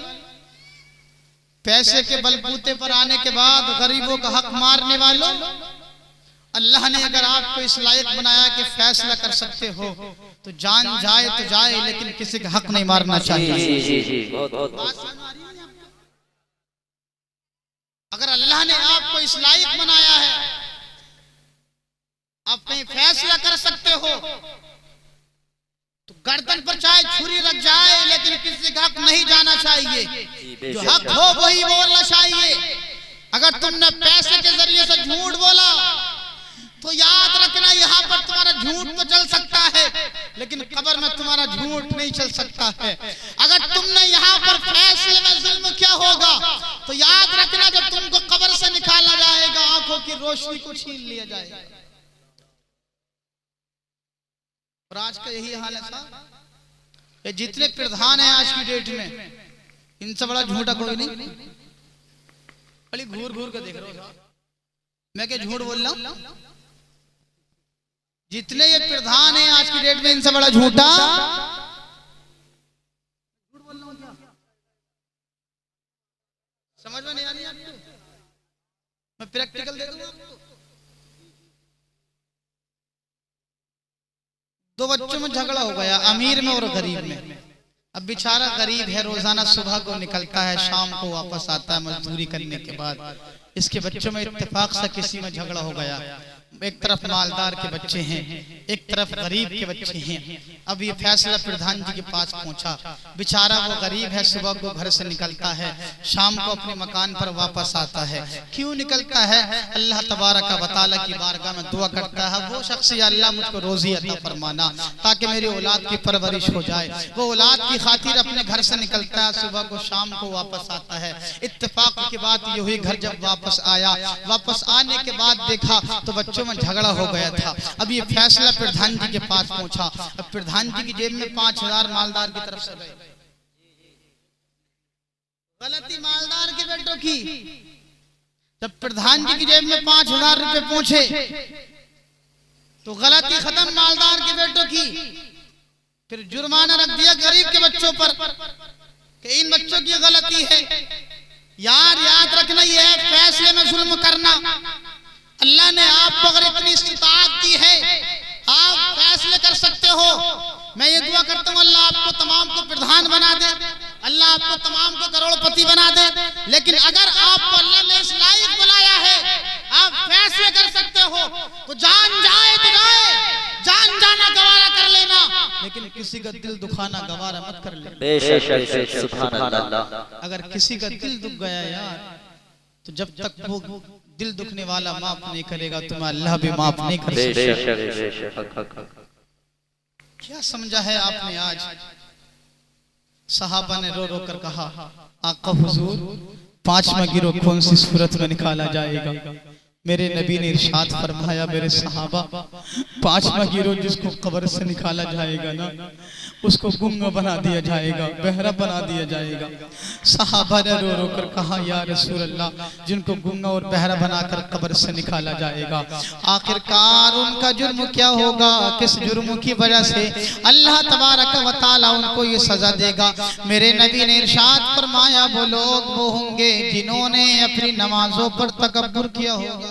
[SPEAKER 1] पैसे के बलबूते पर आने के बाद गरीबों का हक मारने वालों, अल्लाह ने अगर आपको इस लायक बनाया कि फैसला कर सकते हो, तो जान जाए तो जाए, लेकिन किसी का हक नहीं मारना चाहिए। अगर अल्लाह ने आपको इस लायक बनाया है, आप कहीं फैसला कर सकते हो, तो गर्दन पर चाहे छुरी रख जाए, लेकिन किसी का हक नहीं जाना चाहिए। जो हक हो वही बोलना चाहिए। अगर तुमने पैसे के जरिए से झूठ बोला, तो याद रखना, यहाँ पर तुम्हारा झूठ तो चल सकता है, लेकिन कब्र में तुम्हारा झूठ नहीं चल सकता है। अगर तुमने यहाँ पर फैसले में जुल्म क्या होगा, तो याद रखना, जब तुमको कब्र से निकाला जाएगा, आंखों की रोशनी को छीन लिया जाएगा। और आज का यही हाल है साहब। ये जितने प्रधान हैं आज की डेट में, इनसे बड़ा झूठा कोई नहीं। बड़ी घूर घूर कर देख रहे हो, मैं क्या झूठ बोल रहा हूं? जितने ये प्रधान हैं आज की डेट में, इनसे बड़ा झूठा समझ में नहीं आ रही आपको? मैं प्रैक्टिकल दे दूंगा आपको। दो बच्चों में झगड़ा हो गया, अमीर में और गरीब में। अब बेचारा गरीब है, रोजाना सुबह को निकलता है, शाम को वापस आता है मजदूरी करने के बाद। इसके बच्चों में इत्तेफाक से किसी में झगड़ा हो गया, एक तरफ मालदार के बच्चे हैं, एक तरफ गरीब के बच्चे हैं। अब ये फैसला प्रधान जी के पास पहुंचा। बेचारा वो गरीब है, सुबह को घर से निकलता है, शाम को अपने मकान पर वापस आता है। क्यों निकलता है? अल्लाह तबारक व तआला की बारगाह में दुआ करता है, वो शख्स या अल्लाह मुझको रोजी अता फरमाना ताकि मेरी औलाद की परवरिश हो जाए। वो औलाद की खातिर अपने घर से निकलता है, सुबह को शाम को वापस आता है। इत्तेफाक की बात ये हुई, घर जब वापस आया, वापस आने के बाद देखा तो बच्चों में झगड़ा हो गया था। अब ये फैसला प्रधान जी के पास पहुंचा। अब प्रधान जी की जेब में 5000 मालदार की तरफ से गए। गलती मालदार के बेटों की। जब प्रधान जी की जेब में 5000 रुपए पहुंचे तो गलती खत्म मालदार के बेटों की। फिर जुर्माना रख दिया गरीब के बच्चों पर कि इन बच्चों की गलती है। यार याद रखना, यह है फैसले में जुल्म करना। अल्लाह ने आपको अगर इतनी इस्तिताअत दी है, आप फैसले कर सकते हो। मैं ये दुआ करता हूँ अल्लाह आपको तमाम को प्रधान बना दे, अल्लाह आपको तमाम को करोड़पति बना दे। लेकिन अगर आपको अल्लाह ने इस लायक बनाया है, आप फैसले कर सकते हो, तो जान जाए तो जाए, जान जाना गवारा कर लेना, लेकिन किसी का दिल दुखाना गवारा मत कर लेना।
[SPEAKER 2] बेशक सुभान अल्लाह।
[SPEAKER 1] अगर किसी का दिल दुख गया यार, तो जब तक वो दिल दुखने वाला माफ नहीं करेगा, तुम्हें अल्लाह भी माफ नहीं करेगा। क्या समझा है आपने? आज सहाबा ने रो रो कर कहा, आका हुजूर, 5वां गिरोह कौन सी सूरत में निकाला जाएगा? मेरे नबी ने इरशाद फरमाया, मेरे सहाबा, 5वां गिरोह जिसको कब्र से निकाला जाएगा ना, उसको गुंगा बना दिया जाएगा, बहरा बना दिया जाएगा। सहाबा ने रो रो कर कहा, या रसूल अल्लाह, जिनको गुंगा और बहरा बनाकर कब्र से निकाला जाएगा, आखिरकार उनका जुर्म क्या होगा? किस जुर्म की वजह से अल्लाह तबारक व तआला उनको ये सजा देगा? मेरे नबी ने इरशाद फरमाया, वो लोग वो होंगे जिन्होंने अपनी नमाजों पर तकब्बुर किया होगा।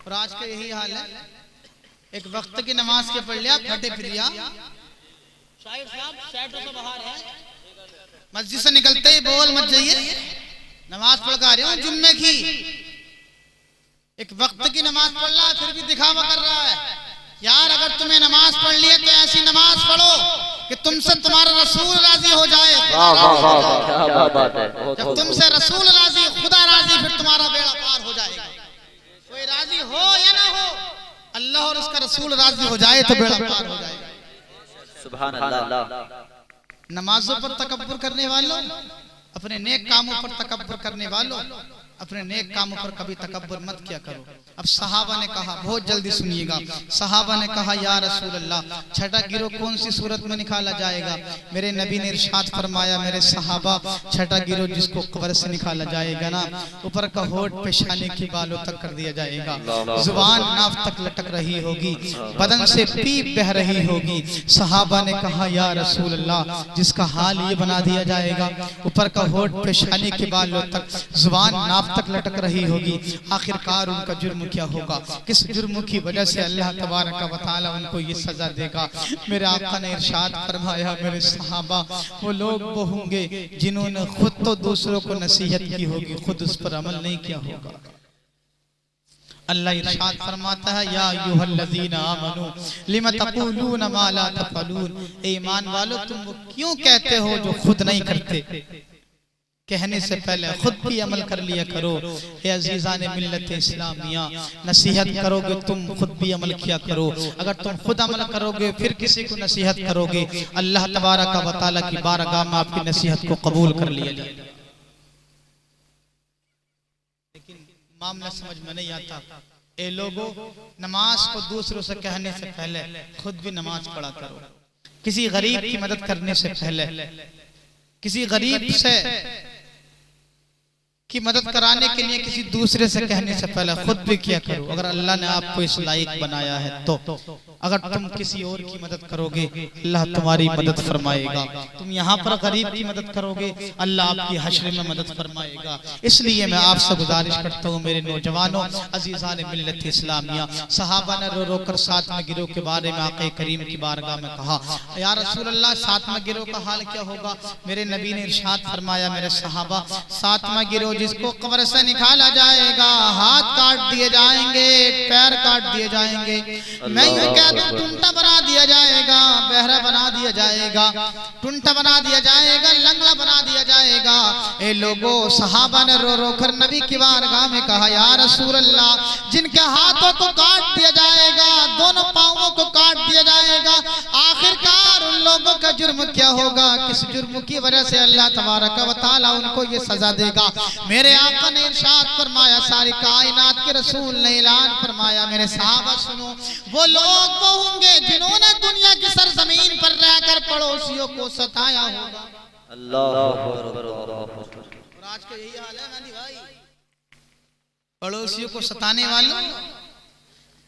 [SPEAKER 1] और आज का यही हाल है। एक वक्त की नमाज के पढ़ लिया, फटे फिर लिया, शायद साहब सेटों से बाहर है, मस्जिद से निकलते ही बोल मत जाइए, नमाज पढ़ कर आ रहे हो जुम्मे की। एक वक्त की नमाज पढ़ रहा है, फिर भी दिखावा कर रहा है। यार अगर तुम्हें नमाज पढ़ ली है तो ऐसी नमाज पढ़ो कि तुमसे तुम्हारा रसूल राजी हो जाए।
[SPEAKER 2] क्या बात है।
[SPEAKER 1] जब तुमसे रसूल राजी, खुदा राजी, फिर तुम्हारा बेड़ा पार हो जाएगा। कोई राजी हो या ना हो, अल्लाह और उसका रसूल राजी हो जाए तो बेड़ा पार हो जाएगा।
[SPEAKER 2] सुभान अल्लाह।
[SPEAKER 1] नमाजों पर तकब्बुर करने वालों, अपने नेक कामों पर तकब्बुर करने वालों, अपने नेक कामों पर कभी तकब्बुर मत किया करो। अब सहाबा ने कहा, बहुत जल्दी सुनिएगा, सहाबा ने कहा, या रसूल अल्लाह, 6वां गिरोह कौन सी सूरत में निकाला जाएगा? मेरे नबी ने इरशाद फरमाया, मेरे सहाबा, 6वां गिरोह जिसको कब्र से निकाला जाएगा ना, ऊपर का होठ पेशानी के बालों तक कर दिया जाएगा, जुबान नाफ तक लटक रही होगी, बदन से पीप बह रही होगी। सहाबा ने कहा, या रसूल अल्लाह, जिसका हाल ये बना दिया जाएगा, ऊपर का होठ पेशानी के बालों तक, जुबान नाफ तक लटक रही होगी, आखिरकार उनका जुर्म क्या होगा? किस जुर्म की वजह से अल्लाह तबारक व तआला उनको ये सजा देगा? मेरे आका ने इरशाद फरमाया, मेरे सहाबा, वो लोग वो होंगे जिन्होंने खुद तो दूसरों को नसीहत की होगी, खुद उस पर अमल नहीं किया होगा। अल्लाह इरशाद फरमाता है, या अय्युहल्लज़ीना आमनू लिमा तक़ूलूना मा ला तफ़अलून, ईमान वालों, तुम वो क्यों कहते हो जो खुद नहीं करते? कहने से पहले खुद भी अमल कर लिया करो। हे अजीज़ान मिल्लत इस्लामिया, नसीहत करोगे तुम, खुद भी अमल किया करो। अगर तुम खुद अमल करोगे फिर किसी को नसीहत करोगे, अल्लाह तबारक व तआला की बारगाह में आपकी नसीहत को कबूल कर लिया जाएगा। लेकिन मामला समझ में नहीं आता। ए लोगों, नमाज को दूसरों से कहने से पहले खुद भी नमाज पढ़ा करो। किसी गरीब की मदद करने से पहले, किसी गरीब से की मदद कराने के लिए किसी दूसरे से कहने से पहले खुद भी किया करो। अगर अल्लाह ने आपको इस लायक बनाया है तो अगर तुम किसी और की मदद करोगे, अल्लाह तुम्हारी मदद फरमाएगा। तुम यहाँ पर गरीब की मदद करोगे, अल्लाह आपकी हश्र में मदद फरमाएगा। इसलिए मैं आपसे गुजारिश करता हूँ, मेरे नौजवानों, अजीज़ान मिल्लत इस्लामिया, सहाबा ने रो रो कर 7वें गिरोह के बारे में आक़ा करीम की बारगाह में कहा, या रसूल अल्लाह, 7वें गिरोह का हाल क्या होगा? मेरे नबी ने इरशाद फरमाया, मेरे सहाबा, 7वां गिरोह जिसको कब्र से निकाला जाएगा, हाथ काट दिए जाएंगे, पैर काट दिए जाएंगे, मैं यूं कह दूं टुंटा बना दिया जाएगा, बहरा बना दिया जाएगा, टुंटा बना दिया जाएगा, लंगड़ा बना दिया जाएगा। ए लोगों, सहाबा ने रो रो कर नबी की बारगाह में कहा, या रसूल अल्लाह, जिनके हाथों को काट दिया जाएगा, दोनों पांवों को काट दिया जाएगा, आखिरकार उन लोगों का जुर्म क्या होगा? किस जुर्म की वजह से अल्लाह तबारक व तआला उनको ये सजा देगा? मेरे आका ने इरशाद फरमाया, सारी कायनात के रसूल ने ऐलान फरमाया, मेरे साहबा सुनो, वो लोग वो होंगे जिन्होंने दुनिया की सरजमीन पर रहकर पड़ोसियों को सताया होगा।
[SPEAKER 2] अल्लाह अकबर, अल्लाह अकबर।
[SPEAKER 1] और आज का यही हाल है मेहदी भाई, पड़ोसियों को सताने वालों,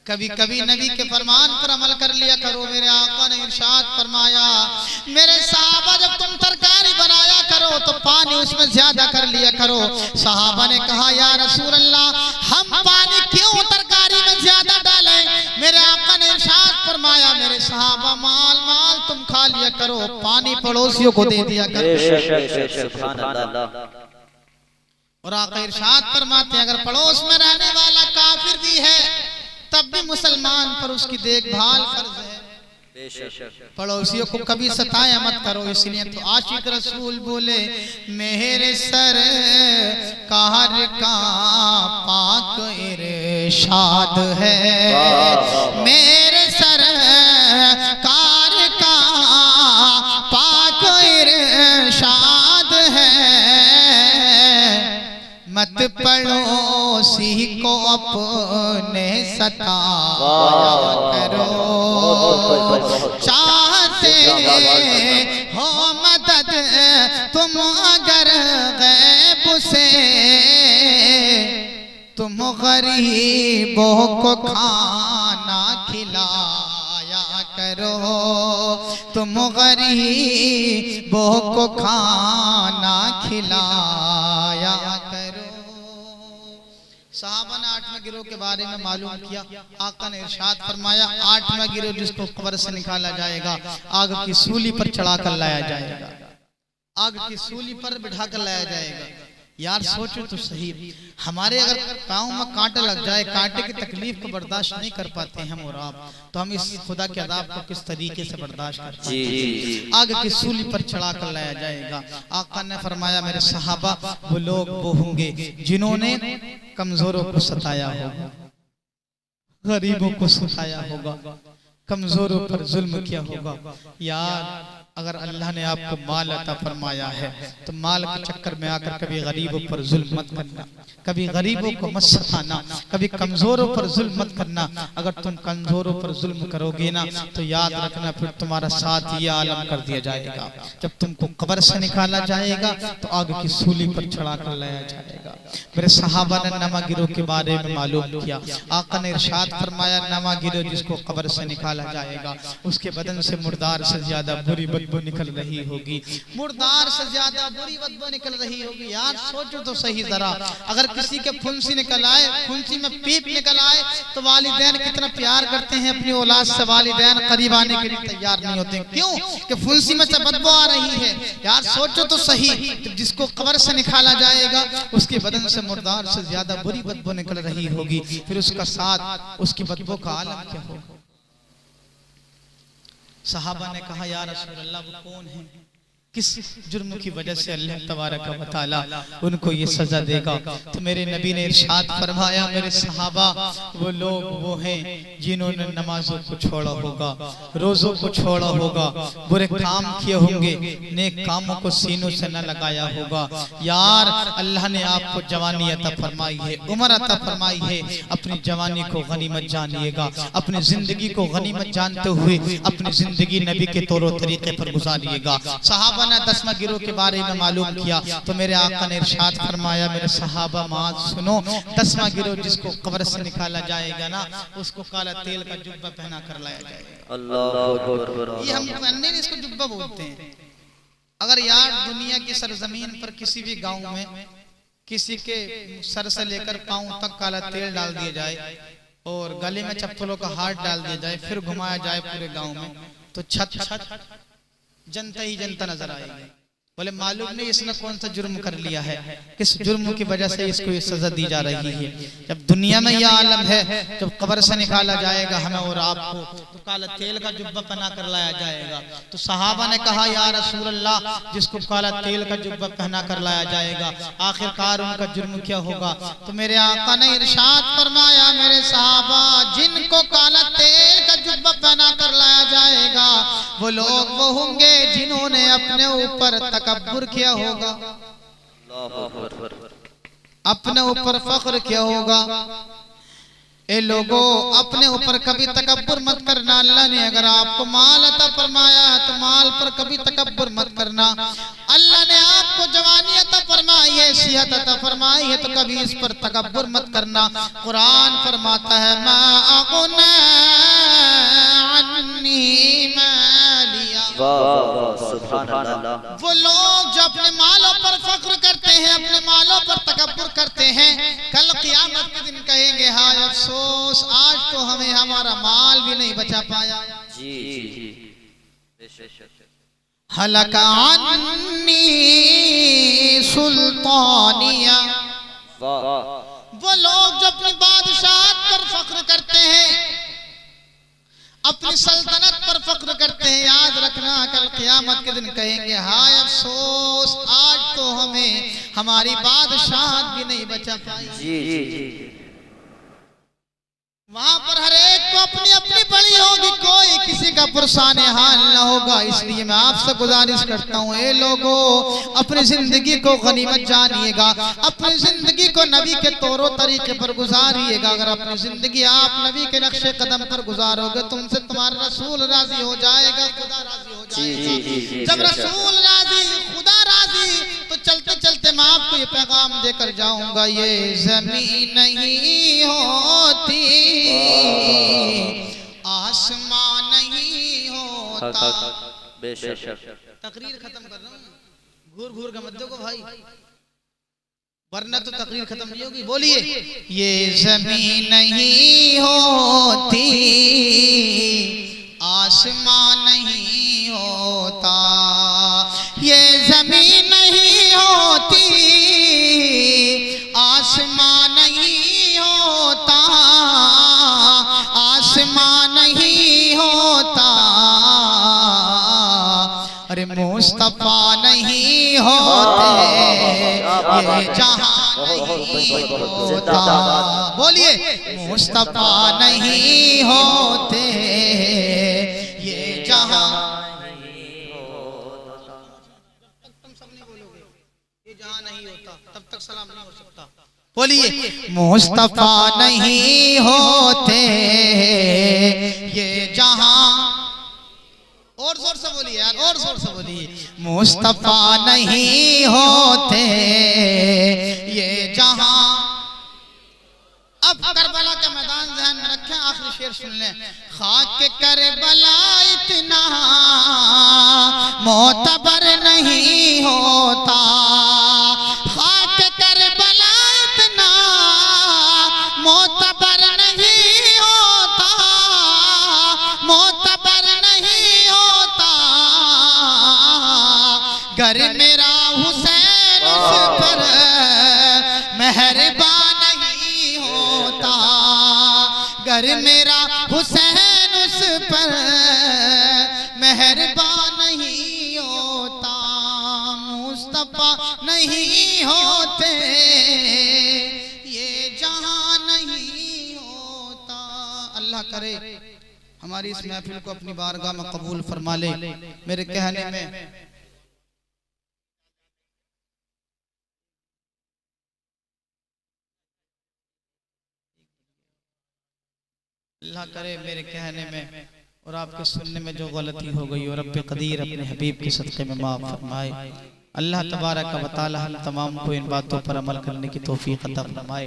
[SPEAKER 1] कभी कभी नबी के फरमान पर अमल कर लिया करो। मेरे आका ने इरशाद फरमाया, मेरे साहबा जब तुम तरकारी बनाया करो तो पानी उसमें ज्यादा कर लिया करो। साहबा ने कहा, या रसूल अल्लाह, हम पानी क्यों तरकारी में ज्यादा डालें? मेरे आका ने इरशाद फरमाया, मेरे साहबा, माल माल तुम खा लिया करो, पानी पड़ोसियों को दे दिया करो।
[SPEAKER 2] सुभान अल्लाह।
[SPEAKER 1] और आका इरशाद फरमाते हैं, अगर पड़ोस में रहने वाला काफिर भी है तब भी मुसलमान पर उसकी देखभाल फर्ज है। पड़ोसियों को कभी सताया मत करो। इसलिए तो आशिक रसूल बोले, मेरे सर कार का पाक इरशाद है, मेरे सर कार का पाक इरशाद है, मत पड़ोसी को अपने सताया करो, चाहते हो मदद तुम अगर गैब से, तुम गरीबों को खाना खिलाया करो, तुम गरीबों को खाना खिलाया करो। सहाबा ने 8वें गिरोह के बारे में मालूम किया। आका ने इरशाद फरमाया, 8वां गिरोह जिसको कब्र से निकाला जाएगा, आग की सूली पर चढ़ाकर लाया जाएगा, आग की सूली पर बिठाकर लाया जाएगा। यार सोचो तो सही, हमारे अगर पाँव में कांटा लग जाए, कांटे की तकलीफ को बर्दाश्त नहीं कर पाते हम और आप, तो हम इस खुदा के अज़ाब को किस तरीके से बर्दाश्त कर पाते हैं? आग की सूली पर चढ़ा कर लाया जाएगा। आका ने फरमाया, मेरे सहाबा, वो लोग वो होंगे जिन्होंने कमजोरों को सताया होगा, गरीबों को सताया होगा, कमजोरों पर जुल्म किया होगा। यार अगर अल्लाह ने आपको माल अता फरमाया है तो माल के चक्कर में आकर कभी गरीबों पर जुल्म मत करना, कभी गरीबों को मत सताना, कभी कमजोरों पर जुल्म मत करना। अगर तुम कमजोरों पर जुल्म करोगे ना तो याद रखना, फिर तुम्हारा साथ ये आलम कर दिया जाएगा। जब तुमको कब्र से निकाला जाएगा तो आग की सूली पर चढ़ा कर लाया जाएगा। मेरे सहाबा ने नमा गिरोह के बारे में मालूम किया। आका ने इरशाद फरमाया, नमा गिरोह जिसको कब्र से निकाला जाएगा, उसके बदन से मुर्दार से ज्यादा बुरी बदबू निकल रही होगी, मुर्दार से ज्यादा बुरी बदबू निकल रही होगी। यार सोचो तो सही जरा, अगर किसी के फुंसी निकल आए, फुंसी में पीप निकल आए, तो वालिदैन कितना प्यार करते हैं अपनी औलाद से, वालिदैन करीब आने के लिए तैयार नहीं होते। क्यों? कि फुंसी में से बदबू आ रही है। यार सोचो तो सही, जिसको कब्र से निकाला जाएगा उसके बदन से मुर्दार से ज्यादा बुरी बदबू निकल रही होगी, फिर उसका साथ उसकी बदबू का आलम क्या होगा? सहाबा ने कहा, या रसूल अल्लाह, वो कौन है, किस जुर्म की वजह से अल्लाह तबारक व तआला उनको ये सजा देगा? तो मेरे नबी ने इरशाद फरमाया, मेरे सहाबा, वो लोग वो हैं जिन्होंने नमाजों को छोड़ा होगा, रोजों को छोड़ा होगा, बुरे काम किए होंगे, नेक कामों को सीनों से न लगाया होगा। यार अल्लाह ने आपको जवानी अता फरमाई है, उम्र अता फरमाई है, अपनी जवानी को गनीमत जानिएगा, अपनी जिंदगी को गनीमत जानते हुए अपनी जिंदगी नबी के तौर तरीके पर गुजारिएगा। सहाबा ने 10वां गिरोह के बारे में मालूम किया तो मेरे आका ने इरशाद फरमाया, मेरे सहाबा माज सुनो, 10वां गिरोह जिसको कब्र से निकाला जाएगा ना, उसको काला तेल का जुब्बा पहना कर लाया जाएगा।
[SPEAKER 2] अल्लाहु अकबर।
[SPEAKER 1] ये हम अन्य इसको जुब्बा बोलते हैं। अगर यार दुनिया की सरजमीन पर किसी भी गांव में किसी के सर से लेकर पांव तक काला तेल डाल दिया जाए और गले में चप्पलों का हाथ डाल दिया जाए, फिर घुमाया जाए पूरे गांव में, तो छत छत जनता ही जनता नजर आएगी। बोले मालूम नहीं इसने कौन सा जुर्म कर लिया है, किस जुर्म की वजह से इसको ये सजा दी जा रही है। जब दुनिया में यह आलम है, जब कब्र से निकाला जाएगा हमें और आपको, तो काला तेल का जुब्बा पहना कर लाया जाएगा। तो सहाबा ने कहा या रसूल अल्लाह, जिसको काला तेल का जुब्बा पहना कर लाया जाएगा आखिरकार उनका जुर्म क्या होगा? तो मेरे आका ने इरशाद फरमाया, मेरे सहाबा, जिनको काला तेल का जुब्बा पहना कर लाया जाएगा वो लोग वो होंगे जिन्होंने अपने ऊपर तकब्बुर किया होगा, अपने ऊपर फख्र किया होगा। ए लोगों, अपने ऊपर कभी तकब्बुर मत करना। अल्लाह ने अगर आपको माल अता फरमाया तो माल पर कभी तकब्बुर मत करना। अल्लाह ने आपको जवानी अता फरमाई है, सेहत अता फरमाई है, तो कभी इस पर तकब्बुर मत करना। कुरान फरमाता है मा अगना अन्नी मालिया।
[SPEAKER 2] सुभान अल्लाह।
[SPEAKER 1] वो लोग जो अपने मालों पर फख्र करते हैं, अपने मालों पर तकब्बुर करते हैं, कल क़यामत के दिन कहेंगे हाय अफसोस, आज तो हमें हमारा माल भी नहीं बचा पाया।
[SPEAKER 2] जी जी।
[SPEAKER 1] हलका अन्नी सुल्तानिया। वो लोग जो अपनी बादशाहत पर फख्र करते हैं, अपनी सल्तनत पर फख्र करते हैं, याद रखना कल क़यामत के दिन कहेंगे हाय अफसोस, आज तो हमें हमारी बादशाहत भी नहीं बचा पाई।
[SPEAKER 2] जी जी जी।
[SPEAKER 1] वहां पर हर एक को अपनी अपनी बड़ी होगी, कोई किसी का पुरसाने हाल न होगा। इसलिए मैं आपसे गुजारिश करता हूँ, ए लोगों, अपनी जिंदगी को गनीमत जानिएगा, अपनी जिंदगी को नबी के तौर तरीके पर गुजारिएगा। अगर अपनी जिंदगी आप नबी के नक्शे कदम पर गुजारोगे, तुमसे तुम्हारा रसूल राजी हो जाएगा, खुदा राजी हो जाएगा। जब रसूल राजी, खुदा राजी, तो चलते चलते मैं आपको ये पैगाम देकर जाऊंगा, ये जमीन नहीं होती, आसमान नहीं होता।
[SPEAKER 2] बेशक।
[SPEAKER 1] तकरीर खत्म कर रहा हूँ, घूर घूर के मत देखो भाई, वरना तो तकरीर खत्म नहीं होगी। बोलिए, ये जमीन नहीं होती, आसमान नहीं होता, ये जमीन नहीं होती, आसमान नहीं होता, आसमान नहीं होता, अरे मुस्तफा नहीं होते, ये जहां नहीं होता। बोलिए, मुस्तफा नहीं होते, ये जहां नहीं होता। तुम सब नहीं बोलोगे ये जहां नहीं होता, तब तक सलाम नहीं हो सकता। बोलिए, मुस्तफा नहीं होते, ये जहां, और जोर से बोलिए यार, और जोर से बोलिए, मुस्तफा नहीं होते, ये जहां। अब करबला का मैदान ध्यान में रखें, आखिरी शेर सुन लें। खाक करबला इतना मोतबर नहीं होता, खाक करबला इतना मोतबर नहीं होता, मोतबर नहीं होता, घर मेरा हुसैन उस पर मेहरबान नहीं होता, घर मेरा हुसैन उस पर मेहरबान नहीं होता, मुस्तफा नहीं होते, ये जहां नहीं होता। अल्लाह करे हमारी इस महफिल को अपनी बारगाह में कबूल फरमा ले। मेरे कहने में अल्लाह करे मेरे कहने में और आपके सुनने में जो गलती हो गई और रब्बे कदीर अपने हबीब के सदक़े में माफ़ फरमाए। अल्लाह तबारक व तआला हम तमाम को इन बातों पर अमल करने की तौफीक अता फरमाए।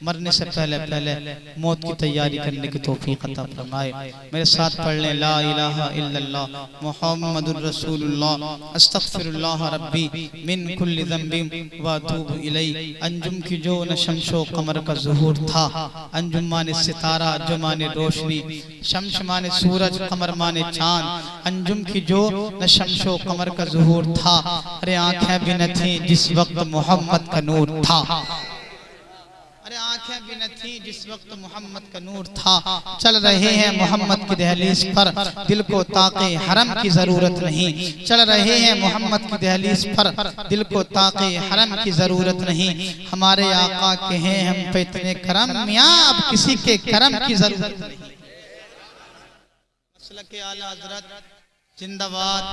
[SPEAKER 1] मरने से पहले पहले मौत की तैयारी करने की तौफीक अता फरमाए। मेरे साथ पढ़ लें ला इलाहा इल्लल्लाह मुहम्मदुर रसूलुल्लाह अस्तगफिरुल्लाह रब्बी मिन कुल्ली ज़ंबिन व अतूबु इलैहि। अंजुम की जो न शम्सो कमर का ज़ुहूर था, अंजुम माने सितारा जो माने रोशनी, शम्स माने सूरज, कमर माने चांद। अंजुम की जो न शम्सो कमर का ज़ुहूर था, अरे आंखें भी न थी जिस वक्त मोहम्मद का नूर था। अरे आंखें भी न थी जिस वक्त मोहम्मद का नूर था। चल रहे हैं मोहम्मद की दहलीज पर, दिल को ताक़े हरम की जरूरत नहीं। चल रहे हैं मोहम्मद की दहलीज पर, दिल को ताक़े हरम की जरूरत नहीं। हमारे आका के हैं हम पे इतने करम, मियां अब किसी के करम की जरूरत नहीं। मसलक आला हज़रत जिंदाबाद।